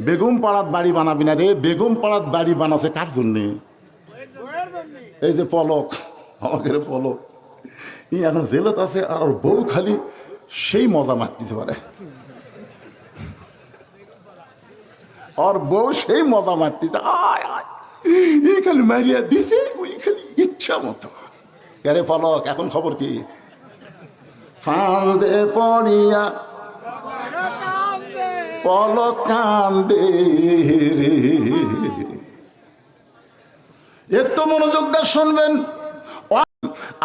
বেগম পাড়াত বাড়ি বানাবি না রে, বেগম পাড়াত বাড়ি বানাছে কার জন্যে? এই যে পলক, আমাদের পলক ই এখন জেলত আছে, আর ওর বউ খালি সেই মজা মারতে পারে, আর বউ সেই মজা মারতে খালি মারিয়া দিছে, ওই খালি ইচ্ছা মতো। আরে পলক, এখন খবর কি? ফান্দে পড়িয়া পলক কান্দে রে। একটু মনোযোগ দিয়ে শুনবেন।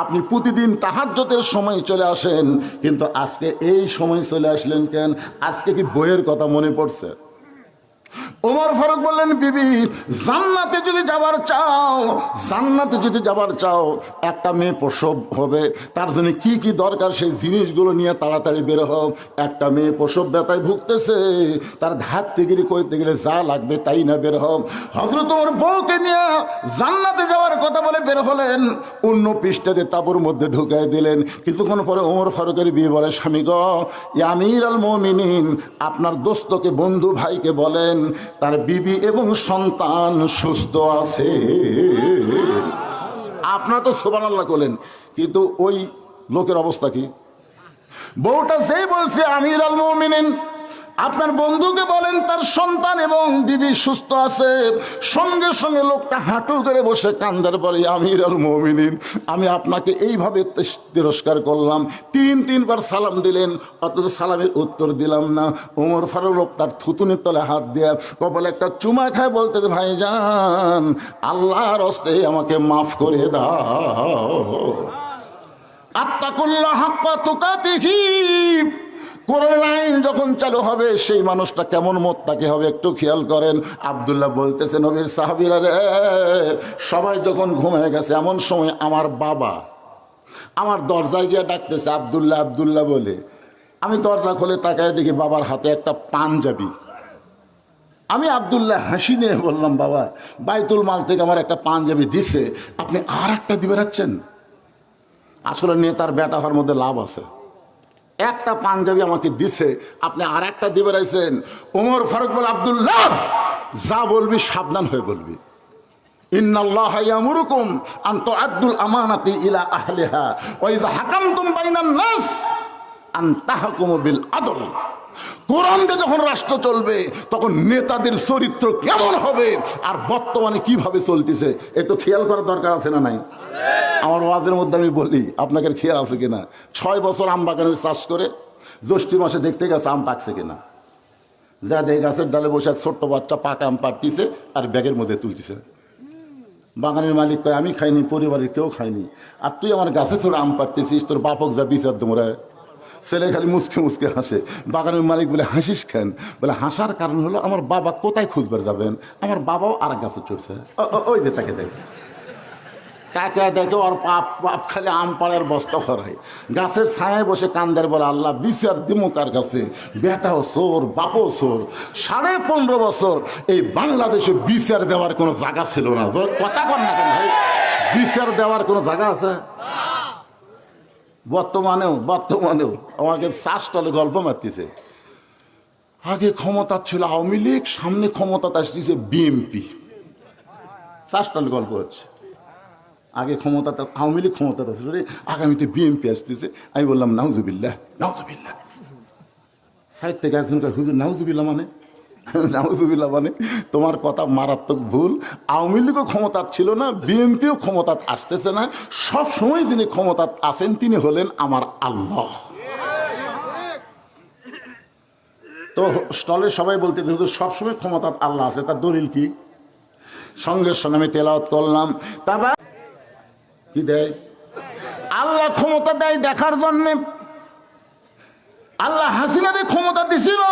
আপনি প্রতিদিন তাহাজ্জুদের সময় চলে আসেন, কিন্তু আজকে এই সময় চলে আসলেন কেন? আজকে কি বইয়ের কথা মনে পড়ছে? ওমর ফারুক বললেন, বিবি জান্নাতে যদি যাবার চাও, জান্নাতে যদি যাবার চাও, একটা মেয়ে প্রসব হবে, তার জন্য কি কি দরকার সেই জিনিসগুলো নিয়ে তাড়াতাড়ি বের হও। একটা মেয়ে প্রসব ব্যথায় ভুগতেছে, তার ধারতে গেলে কইতে গেলে যা লাগবে তাই না বের হও। হযরত ওমর বউকে নিয়ে জান্নাতে যাওয়ার কথা বলে বের হলেন, অন্য পৃষ্ঠাতে তাঁবুর মধ্যে ঢুকাই দিলেন। কিছুক্ষণ পরে ওমর ফারুকের বিয়ে বলে, স্বামী গো, ইয়া আমির আল মুমিনিন, আপনার দোস্তকে, বন্ধু ভাইকে বলেন তার বিবি এবং সন্তান সুস্থ আছে। আপনারা তো সুবহানাল্লাহ করলেন, কিন্তু ওই লোকের অবস্থা কি? বউটা যেই বলছে আমির আল মুমিনিন, আপনার বন্ধুকে বলেন তার সন্তান এবং বিবি সুস্থ আছে, সঙ্গে সঙ্গে লোকটা হাঁটু করে বসে কান্দার পরে, আমির আল মুমিনিন, আমি আপনাকে এইভাবে তিরস্কার করলাম, তিনবার সালাম দিলেন, অথচ সালামের উত্তর দিলাম না। ওমর ফারুক লোকটার থুতুনির তলে হাত দেয়া কপালে একটা চুমা খায়, বলতে, ভাইজান আল্লাহর হস্তে আমাকে মাফ করে দাও। আত্তাকুল্লাহ হাক্কা তুকাতিহি, কোরআন আইন যখন চালু হবে সেই মানুষটা কেমন মোত্তাকি হবে একটু খেয়াল করেন। আব্দুল্লাহ বলতেছে, নবীর সাহাবীরা রে, সবাই যখন ঘুমিয়ে গেছে, এমন সময় আমার বাবা আমার দরজায় গিয়ে ডাকতেছে, আব্দুল্লাহ আব্দুল্লাহ বলে। আমি দরজা খুলে তাকায় দেখি বাবার হাতে একটা পাঞ্জাবি। আমি আব্দুল্লাহ হাসি নিয়ে বললাম, বাবা বাইতুল মাল থেকে আমার একটা পাঞ্জাবি দিছে, আপনি আর একটা দিবে রাখছেন? আসলে নেতার বেটা হওয়ার মধ্যে লাভ আছে, একটা পাঞ্জাবি আমাকে দিছে, আপনি আর একটা দিবে রাখছেন। ওমর ফারুক বলে, আব্দুল্লাহ যা বলবি সাবধান হয়ে বলবি। ইন্নাল্লাহা ইয়ামুরুকুম আন তুআদ্দুল আমানাতি ইলা আহলিহা ওয়া ইযা হাকামতুম বাইনান নাস আন তাহকুমু বিল আদল। কোরআন দিয়ে যখন রাষ্ট্র চলবে তখন নেতাদের চরিত্র কেমন হবে আর বর্তমানে কিভাবে চলতেছে একটু খেয়াল করার দরকার আছে না নাই? আমার ওয়াজের মধ্যে আমি বলি, আপনাকে খেয়াল আছে কিনা, 6 বছর আম বাগানের চাষ করে জ্যৈষ্ঠ মাসে দেখতে গেছে আম পাকছে কিনা, যা দেখে গাছের ডালে বসে এক ছোট্ট বাচ্চা পাকা আম পাড়তিছে আর ব্যাগের মধ্যে তুলতেছে। বাগানের মালিক কয়, আমি খাইনি, পরিবারের কেউ খাইনি, আর তুই আমার গাছে ছোড়ে আম পাড়তেছিস, তোর বাপক যা বিচার তোমরা। ছেলে খালি মুসকে মুসকে হাসে। বাগানের মালিক বলে, হাসিস কেন? বলে, হাসার কারণ হলো আমার বাবা কোথায় খুঁজবার যাবেন, আমার বাবাও আর এক গাছে চড়ছে, ওই যে তাকে দেখে, কাকে দেখে ওর পাপ পাপ খালি আম পাড়ার বস্তা ভরায়, গাছের ছায়ায় বসে কান্দার বলে, আল্লাহ বিচার দিমু কার কাছে, বেটাও চোর বাপও চোর। 15.5 বছর এই বাংলাদেশে বিচার দেওয়ার কোনো জায়গা ছিল না। কথা কর না কেন ভাই, বিচার দেওয়ার কোনো জায়গা আছে? বর্তমানেও আমাকে শ্বাসটালে গল্প মারতেছে। আগে ক্ষমতা ছিল আওয়ামী লীগ, সামনে ক্ষমতা আসতেছে বিএনপি, শ্বাসটালে গল্প হচ্ছে। আগে ক্ষমতাটা আওয়ামী লীগ ক্ষমতাটা ছিল রে, আগামীতে বিএনপি আসতেছে। আমি বললাম নাউজুবিল্লাহ নাউজুবিল্লাহ। সাইড থেকে একজন হুজুর নাউজুবিল্লাহ মানে? নাউজুবিল্লাহ মানে তোমার কথা মারাত্মক ভুল। আওয়ামী লীগও ক্ষমতা ছিল না, বিএনপিও ক্ষমতা আসতেছে না, সব সময় যিনি ক্ষমতা আছেন তিনি হলেন আমার আল্লাহ। তো স্টলে সবাই বলতে হুজুর সবসময় ক্ষমতা আল্লাহ আছে, তার দলিল কি? সঙ্গে সঙ্গে আমি তেলাওয়াত করলাম, তারপর কি দেয়? আল্লাহ ক্ষমতা দেয় দেখার জন্য। আল্লাহ হাসিনাদের ক্ষমতা দিছিল,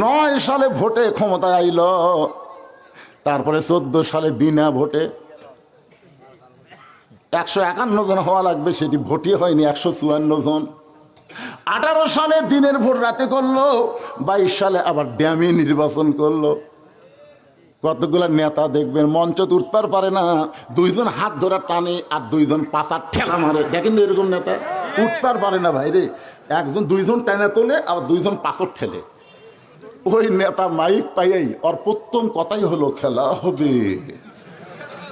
9 সালে ভোটে ক্ষমতায় আইল, তারপরে 14 সালে বিনা ভোটে 151 জন হওয়া লাগবে, সেটি ভোটই হয়নি, 154 জন। 18 সালে দিনের ভোট রাতে করলো, 22 সালে আবার ড্যামি নির্বাচন করলো। কতগুলা নেতা দেখবেন মঞ্চ উঠতে পারে না, 2 জন হাত ধরা টানে আর 2 জন পাশার ঠেলা মারে। দেখেন এরকম নেতা উঠতে পারে না ভাই রে, 2 জন টানা তোলে আর 2 জন পাথর ঠেলে। ওই নেতা মাইক পাইয়াই ওর প্রথম কথাই হলো খেলা হবে।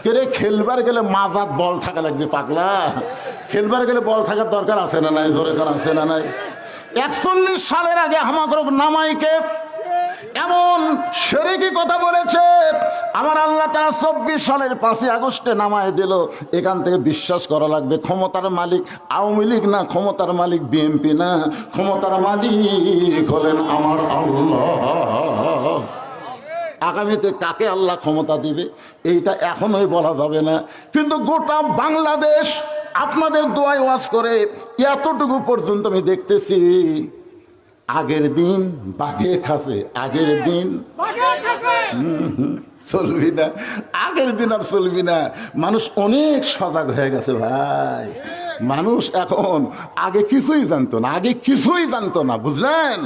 কে খেলবার গেলে মাজাত বল থাকা লাগবে পাগলা, খেলবার গেলে বল থাকার দরকার আছে না নাই? জোরে কার আছে না নাই? 41 সালের আগে হামাগরব নামাইকে এমন শিরকি কথা বলেছে, আমার আল্লাহ তাআলা 24 সালের 5ই আগস্টে নামায় দিল। এখান থেকে বিশ্বাস করা লাগবে ক্ষমতার মালিক আওয়ামী লীগ না, ক্ষমতার মালিক বিএনপি না, ক্ষমতার মালিক হলেন আমার আল্লাহ। আগামীতে কাকে আল্লাহ ক্ষমতা দিবে এইটা এখনোই বলা যাবে না, কিন্তু গোটা বাংলাদেশ আপনাদের দোয়ায় ওয়াজ করে এতটুকু পর্যন্ত আমি দেখতেছি। আগের দিন বাঘে খাসে, আগের দিন চলবি না, আগের দিন আর চলবি না। মানুষ অনেক সজাগ হয়ে গেছে ভাই। মানুষ এখন আগে কিছুই জানতো না, আগে কিছুই জানতো না, বুঝলেন?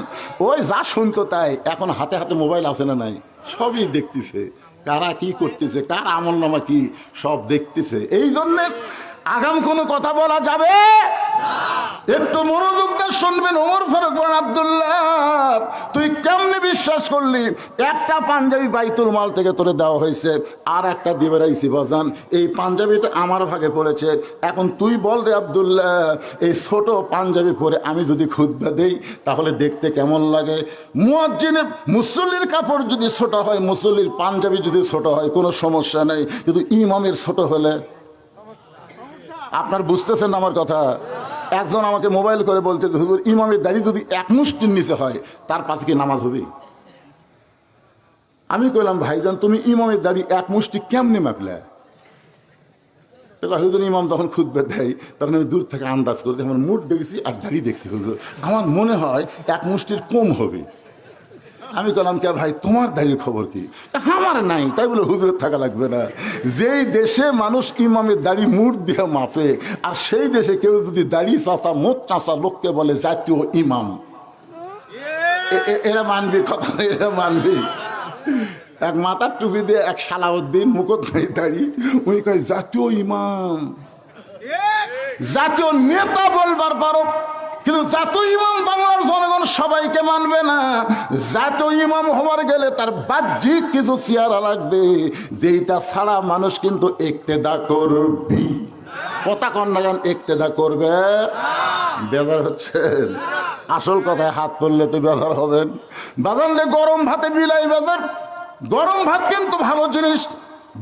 ওই যা শুনতো তাই। এখন হাতে হাতে মোবাইল আছে না নাই? সবই দেখতেছে, কারা কি করতেছে, কার আমল নামা কি, সব দেখতেছে। এই জন্যে আগাম কোনো কথা বলা যাবে। একটু মনোযোগ দিয়ে শুনবেন। ওমর ফারুক বলেন, আব্দুল্লাহ তুই কেমনে বিশ্বাস করলি? একটা পাঞ্জাবি বাইতুল মাল থেকে তোরে দেওয়া হয়েছে, আর একটা দিবে রাইছি বাজান, এই পাঞ্জাবিটা আমার ভাগে পড়েছে। এখন তুই বল রে আব্দুল্লাহ, এই ছোট পাঞ্জাবি পরে আমি যদি খুতবা দেই তাহলে দেখতে কেমন লাগে? মুয়াজ্জিনের মুসল্লির কাপড় যদি ছোট হয়, মুসল্লির পাঞ্জাবি যদি ছোট হয় কোনো সমস্যা নেই, কিন্তু ইমামের ছোট হলে আপনার বুঝতেছেন আমার কথা? একজন আমাকে মোবাইল করে বলতে, হুজুর ইমামের দাড়ি যদি 1 মুষ্টির নিচে হয় তার পাশে কি নামাজ হবে? আমি কইলাম, ভাইজান তুমি ইমামের দাড়ি 1 মুষ্টি কেমনে মাপলে? তো হুজুর ইমাম যখন খুতবা দেয় তখন আমি দূর থেকে আন্দাজ করছি, আমার মুড দেখেছি আর দাড়ি দেখছি, হুজুর আমার মনে হয় 1 মুষ্টির কম হবে। আমি বললাম, কে ভাই তোমার দাড়ির খবর কি? আমার নাই। তাই বলে হুজুরের থাকা লাগবে না। যেই দেশে মানুষ ইমামের দাড়ি মুঠ দিয়ে মাপে, আর সেই দেশে কেউ যদি দাড়ি চাচা মোট চাচা লোককে বলে জাতীয় ইমাম, এরা মানবি কথা? এরা মানবি? এক মাথার টুপি দিয়ে এক সালাউদ্দিন মুকুট নেই দাড়ি, উনি কয় জাতীয় ইমাম। জাতীয় নেতা বলবার পারো, কিন্তু জাতীয় ইমাম বাংলার জনগণ সবাইকে মানবে না। জাতীয় ইমাম হওয়ার গেলে তার বাহ্যিক কিছু চেহারা লাগবে, যেটা ছাড়া মানুষ কিন্তু ইক্তেদা করবি। কথা কন্যা গান ইক্তেদা করবে। বেজার হচ্ছেন? আসল কথায় হাত পড়লে তো বেজার হবেন। বাজারলে গরম ভাতে বিলাই বেজার। গরম ভাত কিন্তু ভালো জিনিস,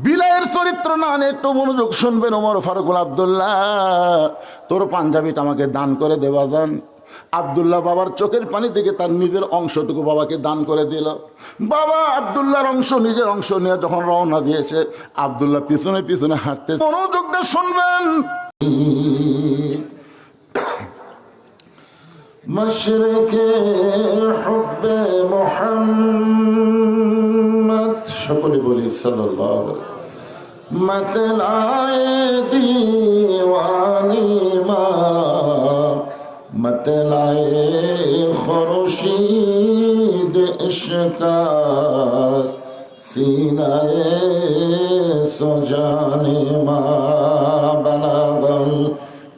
বিলাইয়ের চরিত্র না। একটু মনোযোগ শুনবেন। ওমর ফারুক বলেন, আব্দুল্লাহ তোর পাঞ্জাবিটা আমাকে দান করে দেওয়া যান। আব্দুল্লাহ বাবার চোখের পানি থেকে তার নিজের অংশটুকু বাবাকে দান করে দিল। বাবা আব্দুল্লাহর অংশ, নিজের অংশ নিয়ে যখন রওনা দিয়েছে, আব্দুল্লাহ পিছনে পিছনে হাঁটতে। মনোযোগ দিয়ে শুনবেন। মশরিকে হুব্বে মুহাম্মদ, সকলে বলি সাল্লাল্লাহু আলাইহি ওয়াসাল্লাম। मतलाए दीवानी माँ, मतलाए खुर्शीद इश्कास, सीनाए सुजाने माँ, बलागल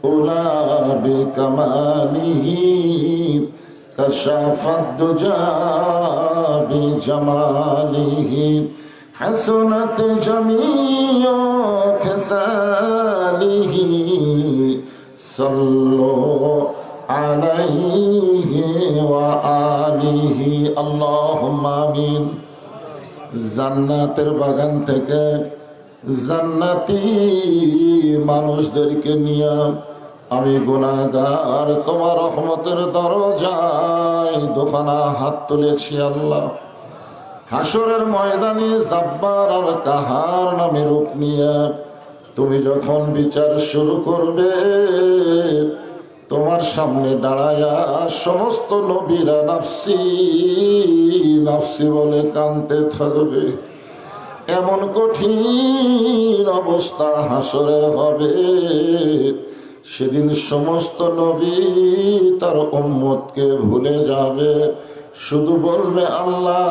उला बिकमालिही, कशाफत दुजा बिजमालिही, हसनत जमीओ खसालिही, सल्लो अलैहि व आलिही, अल्लाहुम्मा आमीन। জান্নাতের বাগান থেকে জান্নাতি মানুষদেরকে নিয়ে আমি গুনাহগার তোমার রহমতের দরজায় দুখানা হাত তুলেছি আল্লাহ। হাসরের ময়দানে জাব্বার আর কাহার নামে রূপ নিয়ে তুমি যখন বিচার শুরু করবে, তোমার সামনে দাঁড়ায়া সমস্ত নবীরা নাফসি নাফসি বলে কাঁদতে থাকবে। এমন কঠিন অবস্থা হাসরে হবে, সেদিন সমস্ত নবী তার উম্মতকে ভুলে যাবে, শুধু বলবে আল্লাহ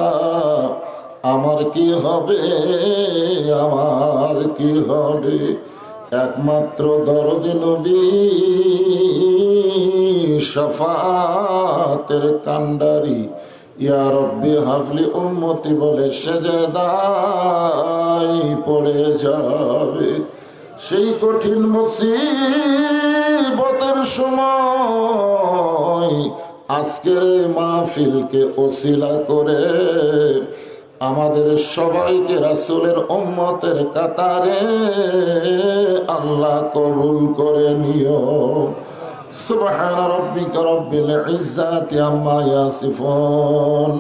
আমার কি হবে, আমার কি হবে। একমাত্র দরদি নবী শাফাতের কান্ডারি ইয়া রব্বি হাবলি উম্মতি বলে সেজদায় পড়ে যাবে। সেই কঠিন মুসিবতের সময় আজকের মাহফিলকে ওসিলা করে আমাদের সবাইকে রাসূলের উম্মতের কাতারে আল্লাহ কবুল করে নিও। সুবহান রাব্বিকা রাব্বিল ইজ্জাতি আম্মা ইয়াসিফুন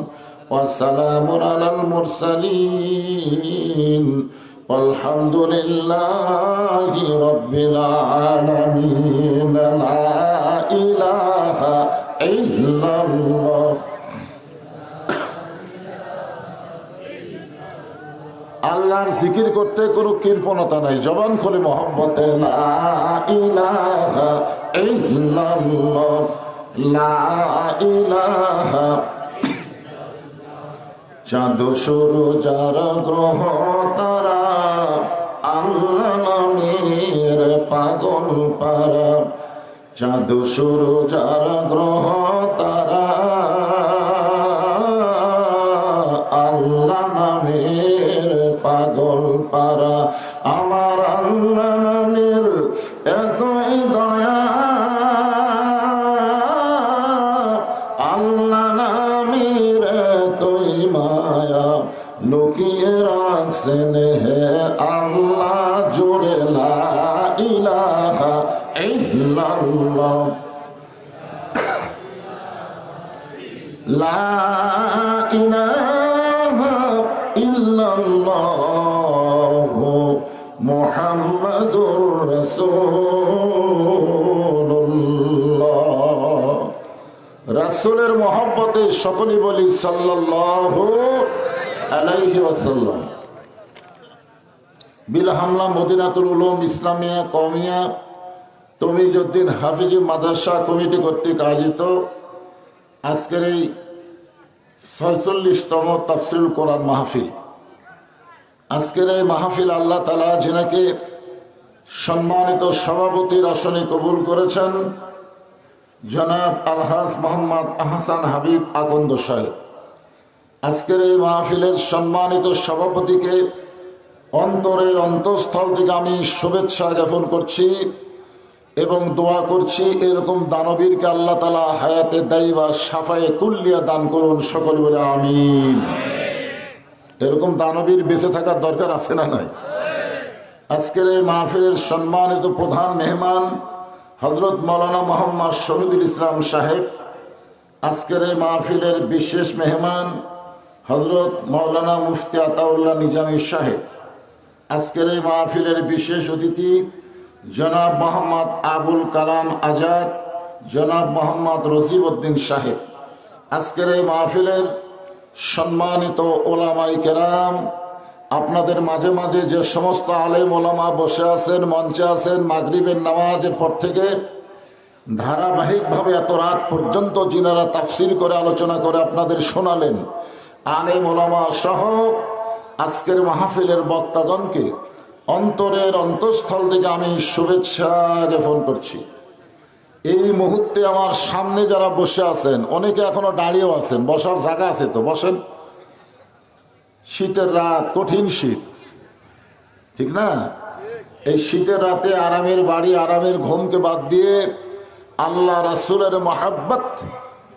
ওয়া সালামুন আলাল মুরসালিন walhamdulillahi rabbil alamin। লা ইলাহা ইল্লাল্লাহ। আল্লাহর জিকির করতে কোনো কৃপণতা নাই, জবান খুলে মহব্বতে লা ইলাহা ইল্লাল্লাহ, লা ইলাহা। চাঁদ সূর্য যারা গ্রহ তারা আল্লাহ নামের পাগল পারা। চাঁদ সূর্য যারা গ্রহ তারা আল্লাহ নামের পাগল পারা। আমার আল্লাহ নামের এতই দয়া, আল্লাহ নামের এতই মায়া, লুকিয়ে রাখছেন হে আল্লাহ জোরে লা ইলাহা ইল্লাল্লাহ, লা ইলাহা ইল্লাল্লাহ মুহাম্মাদুর রাসূলুল্লাহ। রাসূলের মহব্বতে সকলেই বলি সাল্লাল্লাহু আলাইহি ওয়াসাল্লাম। বিল হামলা মদিনাতুল উলুম ইসলামিয়া কওমিয়া তমিজউদ্দিন হাফিজি মাদ্রাসা কমিটি কর্তৃক আয়োজিত আজকের এই ৪৬তম তাফসীরুল কোরআন মাহফিল। আজকের এই মাহফিল আল্লাহ তাআলা যিনাকে সম্মানিত সভাপতির আসনে কবুল করেছেন, জনাব আলহাজ মোহাম্মদ আহসান হাবিব আকন্দ সাহেব। আজকের এই মাহফিলের সম্মানিত সভাপতিকে অন্তরের অন্তঃস্থল থেকে আমি শুভেচ্ছা জ্ঞাপন করছি এবং দোয়া করছি এরকম দানবীরকে আল্লাহ তাআলা হায়াতে দায়িবা সাফায়ে কুল্লিয়া দান করুন, সকল বলে আমিন। এরকম দানবীর বেঁচে থাকার দরকার আছে না নাই? আজকের এই মাহফিলের সম্মানিত প্রধান মেহমান হযরত মাওলানা মোহাম্মদ শহীদুল ইসলাম সাহেব। আজকের এই মাহফিলের বিশেষ মেহমান হযরত মাওলানা মুফতি আতাউল্লাহ নিজামী সাহেব। আজকের এই মাহফিলের বিশেষ অতিথি জনাব মোহাম্মদ আবুল কালাম আজাদ, জনাব মোহাম্মদ রজিবউদ্দিন সাহেব। আজকের এই মাহফিলের সম্মানিত ওলামায়ে কেরাম, আপনাদের মাঝে মাঝে যে সমস্ত আলেম ওলামা বসে আছেন, মঞ্চে আছেন, মাগরিবের নামাজের পর থেকে ধারাবাহিকভাবে এত রাত পর্যন্ত যিনারা তাফসীর করে আলোচনা করে আপনাদের শোনালেন, আলেম ওলামা সহ আজকের মাহফিলের বক্তাগণকে অন্তরের অন্তঃস্থল থেকে আমি শুভেচ্ছা জ্ঞাপন করছি। এই মুহূর্তে আমার সামনে যারা বসে আছেন, অনেকে এখনো দাঁড়িয়েও আছেন, বসার জায়গা আছে তো বসেন। শীতের রাত, কঠিন শীত, ঠিক না? এই শীতের রাতে আরামের বাড়ি, আরামের ঘুমকে বাদ দিয়ে আল্লাহ রাসূলের মহাব্বত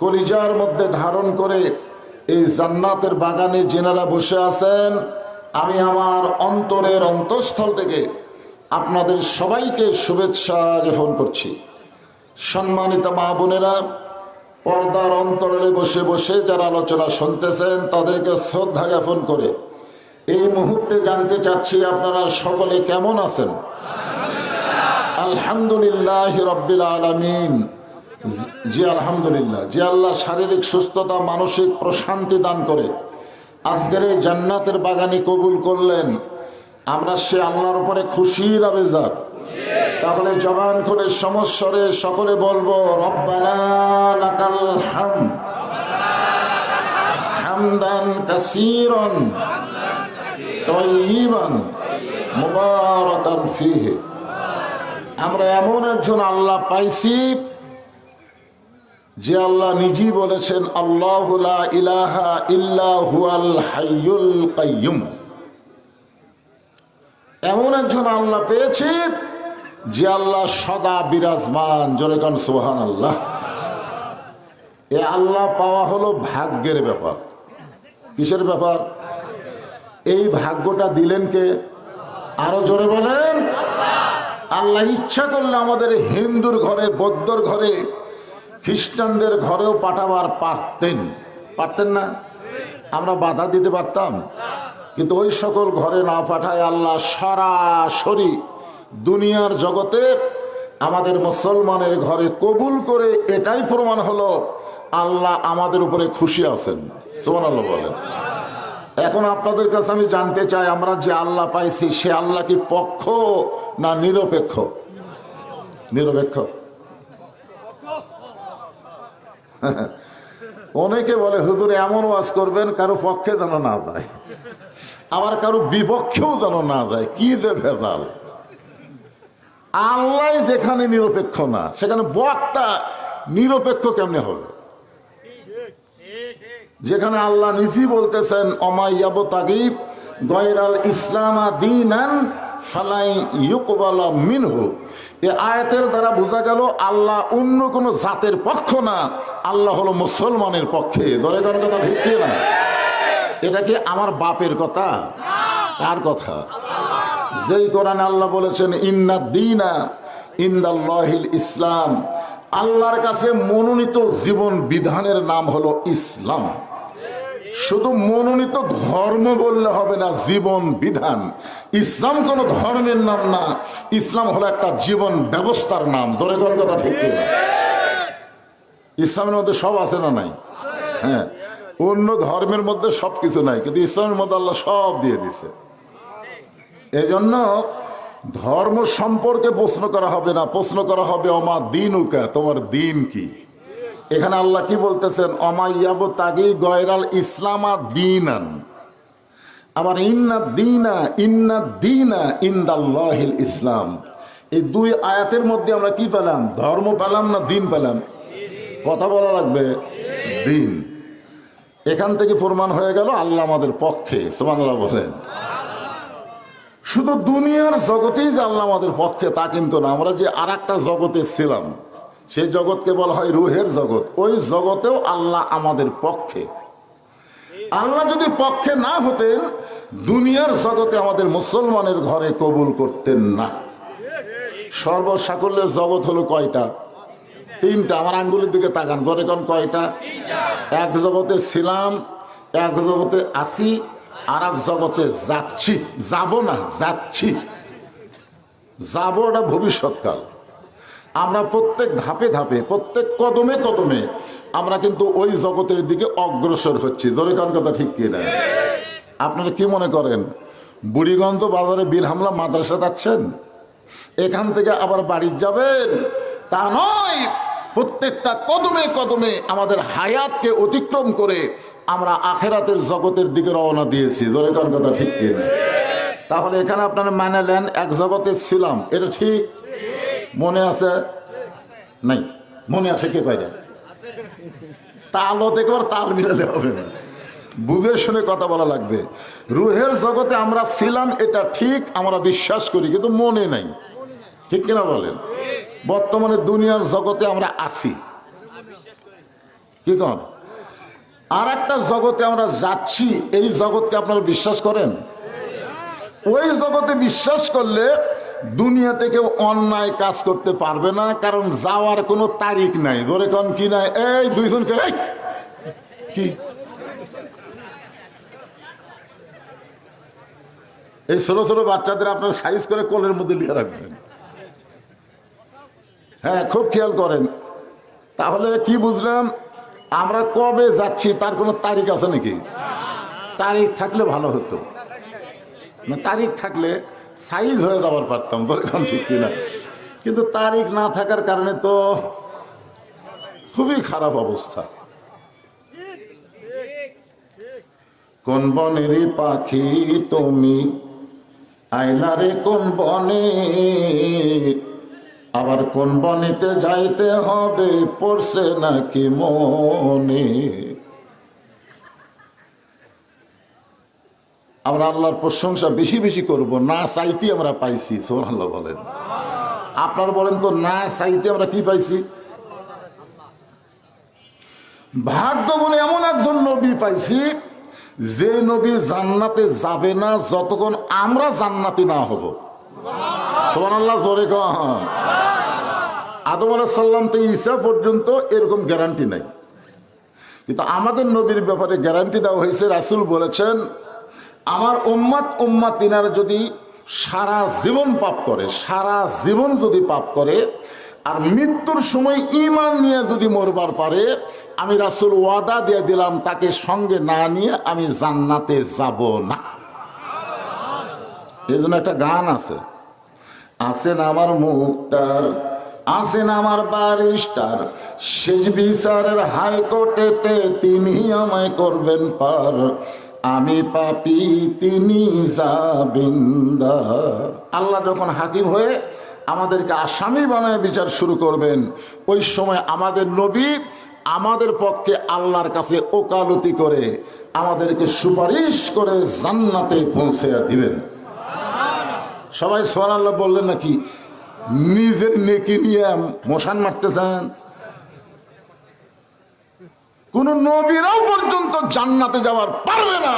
কলিজার মধ্যে ধারণ করে এই জান্নাতের বাগানে যেনারা বসে আছেন, আমি আমার অন্তরের অন্তঃস্থল থেকে আপনাদের সবাইকে শুভেচ্ছা জ্ঞাপন করছি। সম্মানিত মা বোনেরা, পর্দার অন্তরালে বসে বসে যারা আলোচনা শুনতেছেন তাদেরকে শ্রদ্ধা জ্ঞাপন করে এই মুহূর্তে জানতে চাচ্ছি আপনারা সকলে কেমন আছেন? আলহামদুলিল্লাহ রাব্বিল আলামিন। জি আলহামদুলিল্লাহ। যে আল্লাহ শারীরিক সুস্থতা, মানসিক প্রশান্তি দান করে আজকের এই জান্নাতের বাগানে কবুল করলেন, আমরা সে আল্লাহর উপরে খুশি না বেজার? তাহলে জবান খুলে সমস্বরে সকলে বলবো রব্বানা লাকাল হামদ হামদান কাসীরান তাইয়িবান মুবারাকান ফীহি। আমরা এমন একজন আল্লাহ পাইছি যে আল্লাহ নিজেই বলেছেন আল্লাহু লা ইলাহা ইল্লা হুয়াল হাইয়ুল কাইয়ুম, এমন একজন আল্লাহ পেয়েছি যে আল্লাহ সদা বিরাজমান। জোরে কোন সুবহানাল্লাহ। এ আল্লাহ পাওয়া হলো ভাগ্যের ব্যাপার। কিসের ব্যাপার? এই ভাগ্যটা দিলেন কে? আরো জোরে বলেন। আল্লাহ ইচ্ছা করলে আমাদের হিন্দুর ঘরে, বৌদ্ধর ঘরে, খ্রিস্টানদের ঘরেও পাঠাবার পারতেন। পারতেন না? আমরা বাধা দিতে পারতাম? কিন্তু ওই সকল ঘরে না পাঠায় আল্লাহ সরাসরি দুনিয়ার জগতে আমাদের মুসলমানের ঘরে কবুল করে। এটাই প্রমাণ হলো আল্লাহ আমাদের উপরে খুশি আছেন। সুবহানাল্লাহ বলেন। এখন আপনাদের কাছে আমি জানতে চাই, আমরা যে আল্লাহ পাইছি সে আল্লাহ কি পক্ষ না নিরপেক্ষ? নিরপেক্ষ। অনেকে বলে হুজুর এমন ওয়াজ করবেন কারো পক্ষে যেন না যায়, আবার কারো বিপক্ষেও যেন না যায়। কি যে ভেজাল! আল্লাহ যেখানে নিরপেক্ষ না, সেখানে বক্তা নিরপেক্ষ কেমনে হবে? যেখানে আল্লাহ নিজেই বলতেছেন অমাইয়াবতাগি গয়রাল ইসলামা দীনান ফালাই ইউকবালা মিনহু, এই আয়াতের দ্বারা বোঝা গেল আল্লাহ অন্য কোন জাতের পক্ষ না, আল্লাহ হলো মুসলমানের পক্ষে। ধরে কোন কথা ঠিক না? এটা কি আমার বাপের কথা? কার কথা? যেই কোরআনে আল্লাহ বলেছেন ইন্নাদ দীনা ইনদাল্লাহিল ইসলাম, আল্লাহর কাছে মনোনীত জীবন বিধানের নাম হলো ইসলাম। শুধু মনোনীত ধর্ম বললে হবে না, জীবন বিধান। ইসলাম কোনো ধর্মের নাম না, ইসলাম হলো একটা জীবন ব্যবস্থার নাম। ধরে কোন কথা ঠিক না? ইসলামের মধ্যে সব আছে না নাই? হ্যাঁ, অন্য ধর্মের মধ্যে সব কিছু নাই, কিন্তু ইসলামের মধ্যে আল্লাহ সব দিয়ে দিছে। এজন্য ধর্ম সম্পর্কে প্রশ্ন করা হবে না, প্রশ্ন করা হবে অমা দিনুকা, তোমার দিন কি? এখানে আল্লাহ কি বলতেছেন? অমাইয়াবতাগি গয়রাল ইসলামা দীনান। আবার ইন্নাদ দীনা ইনদাল্লাহিল ইসলাম। এই দুই আয়াতের মধ্যে আমরা কি পেলাম? ধর্ম পেলাম না দিন পেলাম? কথা বলা লাগবে। দিন। এখান থেকে প্রমাণ হয়ে গেল আল্লাহ আমাদের পক্ষে। সুবহানাল্লাহ বলেন। শুধু দুনিয়ার জগতেই যে আল্লাহ আমাদের পক্ষে তা কিন্তু না, আমরা যে আর একটা জগতে ছিলাম, সেই জগৎকে বলা হয় রুহের জগৎ। ওই জগতেও আল্লাহ আমাদের পক্ষে। আল্লাহ যদি পক্ষে না হতেন, দুনিয়ার জগতে আমাদের মুসলমানের ঘরে কবুল করতেন না। সর্বসাকল্যের জগৎ হলো কয়টা? তিনটা। আমার আঙ্গুলের দিকে তাকান, ধরে কোন কয়টা? এক জগতে ছিলাম, এক জগতে আছি, আর এক জগতে যাচ্ছি। যাব না, যাচ্ছি। যাব ওটা ভবিষ্যৎকাল। আমরা প্রত্যেক ধাপে ধাপে, প্রত্যেক কদমে কদমে আমরা কিন্তু ওই জগতের দিকে অগ্রসর হচ্ছি। জোরে কোন কথা ঠিক কি না? আপনারা কি মনে করেন বুড়িগঞ্জ বাজারে বীর হামলা মাদ্রাসা যাচ্ছেন, এখান থেকে আবার বাড়ি যাবেন? তা নয়। প্রত্যেকটা কদমে কদমে আমাদের হায়াতকে অতিক্রম করে আমরা আখেরাতের জগতের দিকে রওনা দিয়েছি। জোরে কোন কথা ঠিক কি না? তাহলে এখানে আপনারা মানে নেন এক জগতে ছিলাম, এটা ঠিক? মনে আছে? নাই। মনে আছে কে পাইরে? তাল হতে একবার তাল মিলালে হবে না, বুঝে শুনে কথা বলা লাগবে। রুহের জগতে আমরা ছিলাম, এটা ঠিক, আমরা বিশ্বাস করি, কিন্তু মনে নাই। ঠিক কিনা বলেন? বর্তমানে দুনিয়ার জগতে আমরা আছি, কি কন? আর একটা জগতে আমরা যাচ্ছি, এই জগৎকে আপনারা বিশ্বাস করেন? ওই জগতে বিশ্বাস করলে দুনিয়াতে কেউ অন্যায় কাজ করতে পারবে না, কারণ যাওয়ার কোনো তারিখ নাই। ধরে কন কি নাই? এই দুইজনকে কি এই ছোট ছোট বাচ্চাদের আপনার সাইজ করে কোলের মধ্যে নিয়ে রাখবেন। হ্যাঁ, খুব খেয়াল করেন। তাহলে কি বুঝলাম? আমরা কবে যাচ্ছি তার কোনো তারিখ আছে নাকি? তারিখ থাকলে ভালো হতো না, তারিখ থাকলে সাইজ হয়ে যাবার পারতাম। বললাম ঠিক কিনা? কিন্তু তারিখ না থাকার কারণে তো খুবই খারাপ অবস্থা। কোন বনের পাখি তুমি, আইলা রে কোন বনে, আবার কোন বনিতে যাইতে হবে পড়ছে নাকি মনে। আমরা আল্লাহর প্রশংসা বেশি বেশি করব, না চাইতে আমরা পাইছি। সুবহানাল্লাহ বলেন। আপনারা বলেন তো, না চাইতে আমরা কি পাইছি? ভাগ্য বলে এমন একজন নবী পাইছি যে নবী জান্নাতে যাবে না যতক্ষণ আমরা জান্নাতি না হব। সুবহানাল্লাহ জোরে কন। আদম আলাইহিস সালাম থেকে ঈসা পর্যন্ত এরকম গ্যারান্টি নাই, কিন্তু আমাদের নবীর ব্যাপারে গ্যারান্টি দেওয়া হয়েছে। রাসূল বলেছেন, আমার উম্মাতিনারা যদি সারা জীবন পাপ করে, সারা জীবন যদি পাপ করে আর মৃত্যুর সময় ঈমান নিয়ে যদি মরবার পারে, আমি রাসূল ওয়াদা দিয়ে দিলাম তাকে সঙ্গে না নিয়ে আমি জান্নাতে যাব না। এই জন্য একটা গান আছে, আছেন আমার মুক্তার, আছেন আমার বারিস্টার, শেষ বিচারের হাইকোর্টেতে তিনি আমায় করবেন পার, আমি পাপী তিনি জামিনদার। আল্লাহ যখন হাকিম হয়ে আমাদেরকে আসামি বানায় বিচার শুরু করবেন, ওই সময় আমাদের নবী আমাদের পক্ষে আল্লাহর কাছে ওকালতি করে আমাদেরকে সুপারিশ করে জান্নাতে পৌঁছে দিবেন। সবাই সুবহানাল্লাহ বললেন নাকি? নিজের নেকি নিয়ে মশান মারতে চান? কোন নবীরাও পর্যন্ত জান্নাতে যাওয়ার পারবে না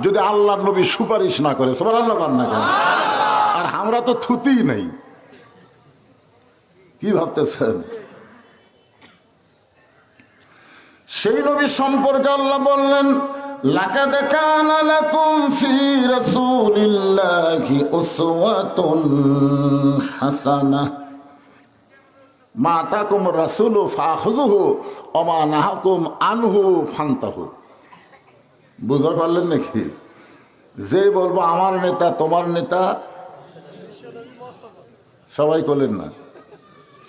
যদি আল্লাহর নবী সুপারিশ না করে। সুবহানাল্লাহ কর না কেন? আর আমরা তো থুতি নাই, কি ভাবতেছেন? সেই নবী সম্পর্কে আল্লাহ বললেন, লাকাদ কানা লাকুম ফি রাসূলিল্লাহি উসওয়াতুন হাসানাহ মা আতাকুম রাসূলু ফাখুযুহু ওয়া মা নাহাকুম আনহু ফান্তাহু। বুঝতে পারলেন নাকি? যে বলবো আমার নেতা তোমার নেতা, সবাই করলেন না।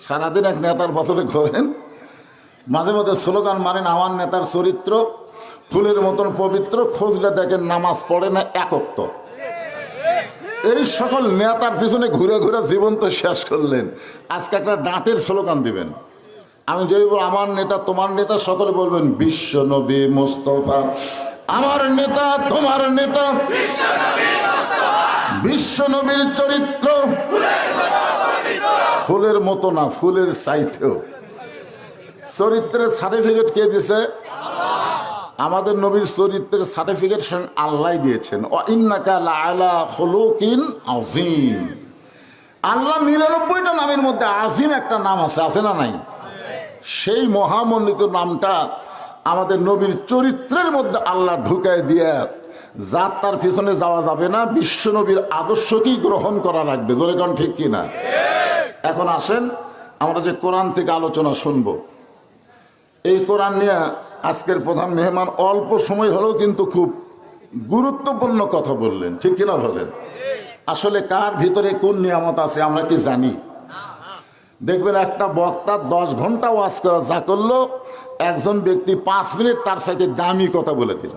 সারাদিন এক নেতার বদলে করেন, মাঝে মাঝে স্লোগান মারেন আমার নেতার চরিত্র ফুলের মতন পবিত্র, খুঁজলে দেখেন নামাজ পড়ে না এক ওয়াক্ত। এই সকল নেতার পিছনে ঘুরে ঘুরে জীবন তো শেষ করলেন। আজকে একটা ডাঁটের স্লোগান দিবেন, আমি যদি বল আমার নেতা তোমার নেতা, সকলে বলবেন বিশ্ব নবী মোস্তফা আমার নেতা তোমার নেতা। বিশ্ব নবীর চরিত্র ফুলের মতো না, ফুলের চাইতেও। চরিত্রের সার্টিফিকেট কে দিয়েছে? আমাদের নবীর চরিত্রের সার্টিফিকেট স্বয়ং আল্লাহ দিয়েছেন। ওয়া ইন্নাকা লাআলা খুলুকিন আযীম। আল্লাহ ৯৯টা নামের মধ্যে আজিম একটা নাম আছে, আছে না নাই? সেই মহামণ্ডিত নামটা আমাদের নবীর চরিত্রের মধ্যে আল্লাহ ঢুকায় দিয়ে, যার তার পিছনে যাওয়া যাবে না, বিশ্ব নবীর আদর্শকেই গ্রহণ করা লাগবে। জোরে কোন ঠিক কিনা? এখন আসেন আমরা যে কোরআন থেকে আলোচনা শুনব, এই কোরআন নিয়ে আজকের প্রধান মেহমান অল্প সময় হলেও কিন্তু খুব গুরুত্বপূর্ণ কথা বললেন, ঠিক কিনা বলেন? আসলে কার ভিতরে কোন নিয়ামত আছে আমরা কি জানি? দেখবেন একটা বক্তা 10 ঘন্টা ওয়াজ করা যা করলো, একজন ব্যক্তি 5 মিনিট তার সাথে দামি কথা বলে দিল।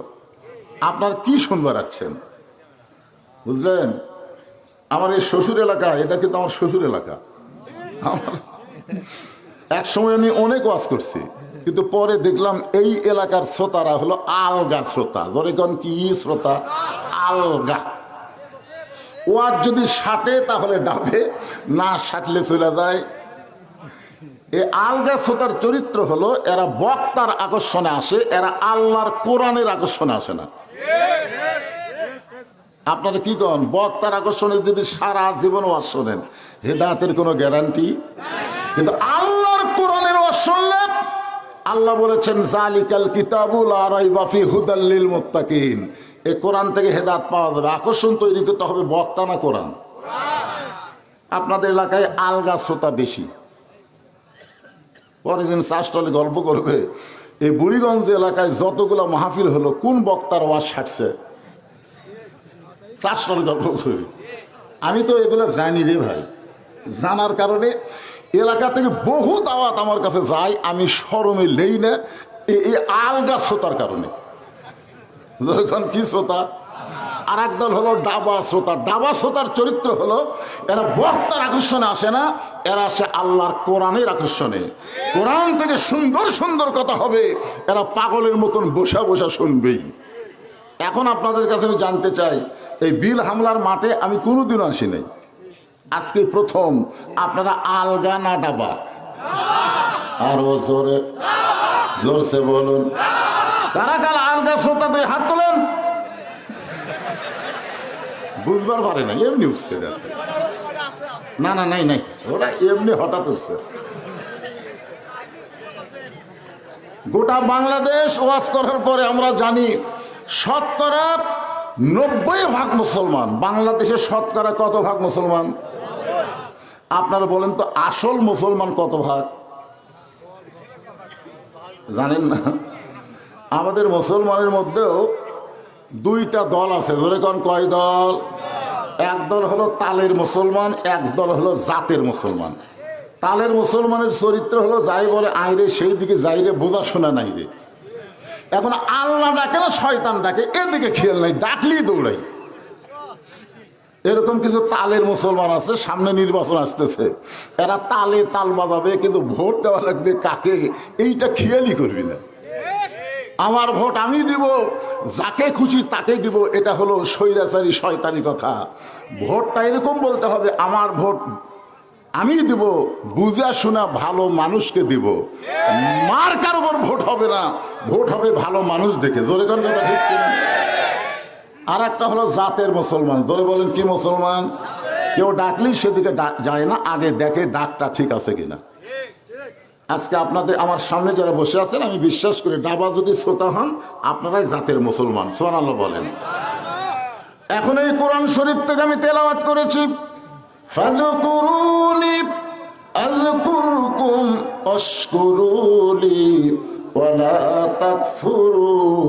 আপনার কি শুনবার আছেন? বুঝলেন? আমার এই শ্বশুর এলাকা, এটা কিন্তু আমার শ্বশুর এলাকা। আমার এক সময় আমি অনেক ওয়াজ করছি, কিন্তু পরে দেখলাম এই এলাকার শ্রোতারা হলো আলগা শ্রোতা। ধরে কোন কি শ্রোতা? আলগা। ওয়াজ যদি সাটে তাহলে ডাবে, না সাটলে চলে যায়। এই আলগা শ্রোতার চরিত্র হলো এরা বক্তার আকর্ষণে আসে, এরা আল্লাহর কোরআনের আকর্ষণে আসে না। আপনারা কি কন? বক্তার আকর্ষণে যদি সারা জীবন ওয়াজ শোনেন, হেদায়েতের কোনো গ্যারান্টি। কিন্তু আল্লাহর কোরআনের ওয়াজ শুনলে আল্লাহ বলেছেন জালিকাল কিতাবুল লা রাইবা ফি হুদাল লিল মুত্তাকিন। এই কোরআন থেকে হেদায়েত পাওয়া যাবে। আকর্ষণ তৈরি করতে হবে বক্তা না কোরআন। আপনাদের এলাকায় আলগা শ্রোতা বেশি। পরের দিন চাষটলে গল্প করবে, এই বুড়িগঞ্জ এলাকায় যতগুলো মাহফিল হলো কোন বক্তার ওয়াজ ছাড়ছে, চাষটলে গল্প করবে। আমি তো এগুলো জানি রে ভাই, জানার কারণে এলাকা থেকে বহু দাওয়াত আমার কাছে যায়, আমি শরমে নেই না এই আলগা শ্রোতার কারণে। যখন কি শ্রোতা? আর একদল হলো ডাবা শ্রোতা। ডাবা শ্রোতার চরিত্র হলো এরা বক্তার আকর্ষণে আসে না, এরা আসে আল্লাহর কোরআনের আকর্ষণে। কোরআন থেকে সুন্দর সুন্দর কথা হবে, এরা পাগলের মতন বসা বসা শুনবেই। এখন আপনাদের কাছে আমি জানতে চাই, এই বিল হামলার মাঠে আমি কোনোদিনও আসি নাই, আজকে প্রথম। আপনারা আলগা না ডাবা? আরো জোরে জোরসে বলুন। কারা কারা আলগা শ্রোতাদের হাত তোলেন। বুঝবার পারে না, এমনি উঠছে। না না নাই নাই, ওরা এমনি হঠাৎ উঠছে। গোটা বাংলাদেশ ওয়াজ করার পরে আমরা জানি শতকরা 90% মুসলমান। বাংলাদেশের শতকরা কত ভাগ মুসলমান? আপনারা বলেন তো, আসল মুসলমান কত ভাগ জানেন না? আমাদের মুসলমানের মধ্যেও দুইটা দল আছে। ধরে কোন কয় দল? এক দল হলো তালের মুসলমান, এক দল হলো জাতের মুসলমান। তালের মুসলমানের চরিত্র হলো যাই বলে আইরে সেই দিকে যাইরে, বোঝা শোনা নাই রে। এখন আল্লাহ ডাকে না শয়তান ডাকে, এদিকে খেয়াল নাই, ডাকলেই দৌড়াই। এরকম কিছু তালের মুসলমান আছে, সামনে নির্বাচন আসতেছে, এরা তালে তাল বাজাবে, কিন্তু ভোট দেওয়া লাগবে কাকে এইটা খেয়ালই করবি না। আমার ভোট আমি দিব, যাকে খুশি তাকে দিব, এটা হলো স্বৈরাচারী শয়তানি কথা। ভোটটা এরকম বলতে হবে, আমার ভোট আমি দিব, বুঝা শোনা ভালো মানুষকে দিব। মার কার উপর ভোট হবে না, ভোট হবে ভালো মানুষ দেখে। জোরে করেন কথা ঠিক কিনা? আর একটা হলো জাতের মুসলমান। জোরে বলেন কি মুসলমান? কেউ ডাকলেই সেদিকে যায় না, আগে দেখে ডাকটা ঠিক আছে কিনা। আজকে আপনাদের আমার সামনে যারা বসে আছেন, আমি বিশ্বাস করি ডাবা যদি শ্রোতা হন, আপনারাই জাতের মুসলমান। সুবহানাল্লাহ বলেন। এখন এই কোরআন শরীফ থেকে আমি তেলাওয়াত করেছি, ফাযকুরুনি আযকুরকুম ওয়াশকুরুলি ওয়ালা তাকফুরুন।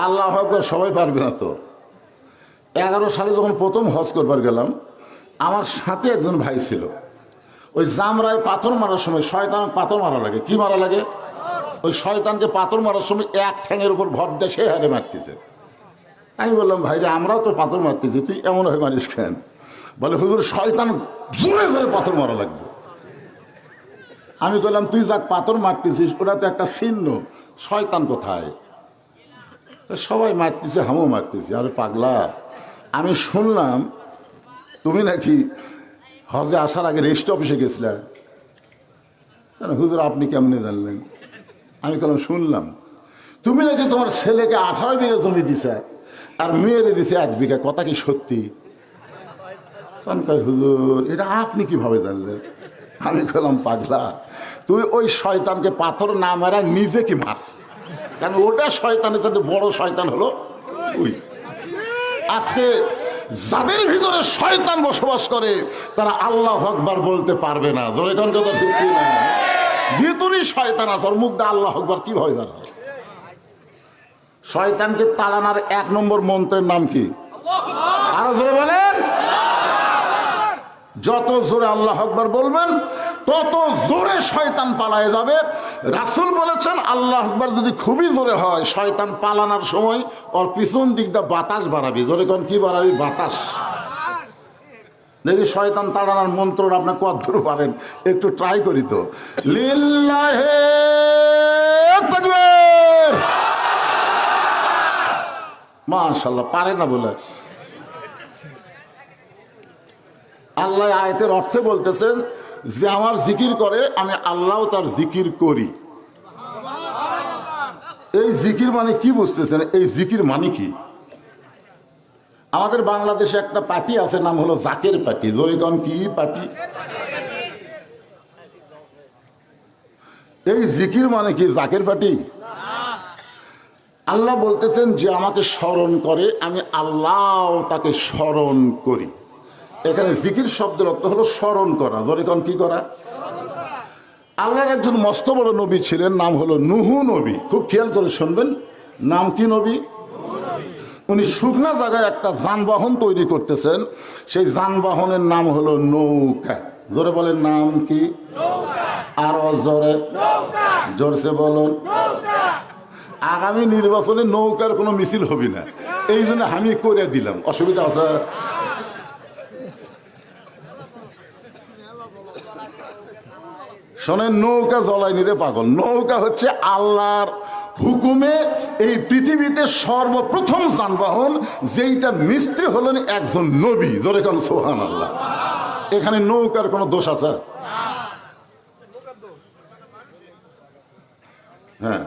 আল্লাহু আকবার সবাই পারবে না তো। 11 সালে যখন প্রথম হজ করবার গেলাম, আমার সাথে একজন ভাই ছিল। ওই জামরায় পাথর মারার সময় শয়তান পাথর মারা লাগে। কি মারা লাগে? ওই শয়তানকে পাথর মারার সময় এক ঠ্যাঙের উপর ভর দিয়ে সে হারে মারতেছে। আমি বললাম, ভাইরে আমরাও তো পাথর মারতেছি, তুই এমন হয়ে মারিস কেন? বলে, হুজুর শয়তান জোরে জোরে পাথর মারা লাগবে। আমি বললাম, তুই যাক পাথর মারতেছিস, ওটা তো একটা চিহ্ন, শয়তান কোথায়? সবাই মারতেছে, হামও মারতেছি। আরে পাগলা, আমি শুনলাম তুমি নাকি হজে আসার আগে রেজিস্ট্রি অফিসে গেছিলে। হুজুর আপনি কেমনে জানলেন? আমি বললাম, শুনলাম তুমি নাকি তোমার ছেলেকে 18 বিঘা জমি দিছে আর মেয়েরে দিছে 1 বিঘা, কথা কি সত্যি? তখন কয়, হুজুর এটা আপনি কিভাবে জানলেন? আমি বললাম, পাগলা তুই ওই শয়তানকে পাথর না মারা নিজে কি মার, কারণ ওটা শয়তানের সাথে বড় শয়তান হলো তুই। আজকে যাদের ভিতরে শয়তান বসবাস করে তারা আল্লাহু আকবার বলতে পারবে না। ধরে কোন কথা ঠিক কি না? ভিতরেই শয়তান আছে, ওর মুখ দিয়ে আল্লাহু আকবার কিভাবে বের হয়? শয়তানকে তাড়ানোর 1 নম্বর মন্ত্রের নাম কি? আরো জোরে বলেন। যত জোরে আল্লাহু আকবার বলবেন তত জোরে শয়তান পালায়ে যাবে। রাসূল বলেছেন, আল্লাহু আকবার যদি খুবই জোরে হয়, শয়তান পালানোর সময় ওর পিছন দিক দিয়ে বাতাস বাড়াবি। জোরে কোন কি বাড়াবি? বাতাস। দেখি শয়তান তাড়ানোর মন্ত্র আপনি কতদূর পারেন, একটু ট্রাই করি তো। লিল্লাহি তাকবীর। মাশাআল্লাহ, পারে না বলে। আল্লাহ আয়াতের অর্থে বলতেছেন যে আমার জিকির করে আমি আল্লাহও তার জিকির করি। এই জিকির মানে কি বুঝতেছেন? এই জিকির মানে কি? আমাদের বাংলাদেশে একটা পার্টি আছে, নাম হলো জাকের পার্টি। জোরে কোন কি পার্টি? এই জিকির মানে কি? জাকের পার্টি? আল্লাহ বলতেছেন যে আমাকে স্মরণ করে আমি আল্লাহ তাকে স্মরণ করি। এখানে জিকির শব্দের অর্থ হলো স্মরণ করা। জোরে কোন কি করা? আল্লাহর একজন মস্ত বড় নবী ছিলেন, নাম হলো নূহ নবী। খুব খেয়াল করে শুনবেন, নাম কি নবী? উনি শুকনা জায়গায় একটা যানবাহন তৈরি করতেছেন, সেই যানবাহনের নাম হলো নৌকা। জোরে বলেন, নাম কি? আরো জোরে, জোরসে বলুন। আগামী নির্বাচনে নৌকার কোনো মিছিল হবে না, এই জন্য আমি করে দিলাম। অসুবিধা আছে? শোনেন, নৌকা জ্বলাইনি রে পাগল, নৌকা হচ্ছে আল্লাহর হুকুমে এই পৃথিবীতে সর্বপ্রথম যানবাহন, যেইটা মিস্ত্রি হলেন একজন নবী। জোরে কান সুবহানাল্লাহ। এখানে নৌকার কোনো দোষ আছে? হ্যাঁ।